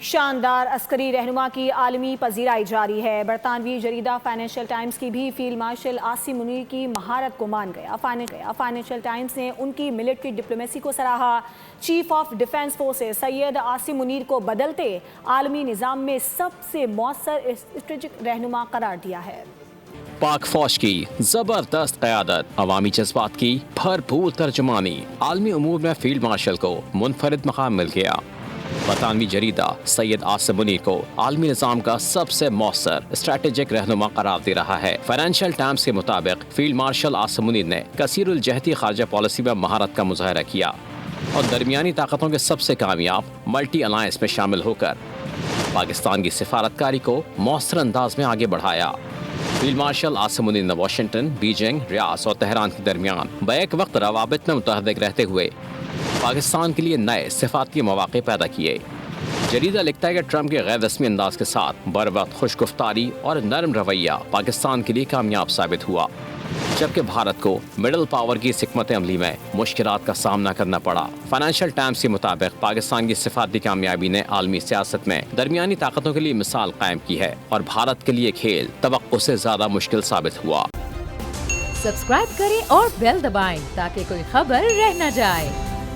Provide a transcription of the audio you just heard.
شاندار عسکری رہنما کی عالمی پذیرائی جاری ہے۔ برطانوی جریدہ فائنینشل ٹائمز کی بھی فیلڈ مارشل عاصم منیر کی مہارت کو مان گیا۔ فائنینشل ٹائمز نے ان کی ملٹری ڈپلومیسی کو سراہا۔ Chief of defence forces Syed Asim Munir کو بدلتے عالمی نظام میں سب سے مؤثر اسٹریٹجک رہنما قرار دیا ہے۔ پاک فوج کی زبردست قیادت، عوامی جذبات کی بھرپور ترجمانی، عالمی امور میں فیلڈ مارشل کو منفرد مقام مل گیا۔ برطانوی جریدہ سید عاصم منیر کو عالمی نظام کا سب سے مؤثر اسٹریٹجک رہنما قرار دے رہا ہے۔ فائنینشل ٹائمز کے مطابق فیلڈ مارشل عاصم منیر نے کثیر الجہتی خارجہ پالیسی میں مہارت کا مظاہرہ کیا اور درمیانی طاقتوں کے سب سے کامیاب ملٹی الائنس میں شامل ہو کر پاکستان کی سفارتکاری کو مؤثر انداز میں آگے بڑھایا۔ فیلڈ مارشل عاصم منیر نے واشنگٹن، بیجنگ، ریاض اور تہران کے درمیان بیک وقت روابط میں متحرک رہتے ہوئے پاکستان کے لیے نئے سفارتی مواقع پیدا کیے۔ جریدہ لکھتا ہے کہ ٹرمپ کے غیر رسمی انداز کے ساتھ بر وقت خوش گفتاری اور نرم رویہ پاکستان کے لیے کامیاب ثابت ہوا، جبکہ بھارت کو مڈل پاور کی حکمت عملی میں مشکلات کا سامنا کرنا پڑا۔ فائنینشل ٹائمز کے مطابق پاکستان کی سفارتی کامیابی نے عالمی سیاست میں درمیانی طاقتوں کے لیے مثال قائم کی ہے اور بھارت کے لیے کھیل توقع سے زیادہ مشکل ثابت ہوا۔ سبسکرائب کریں اور بیل دبائیں تاکہ کوئی خبر رہ نہ جائے۔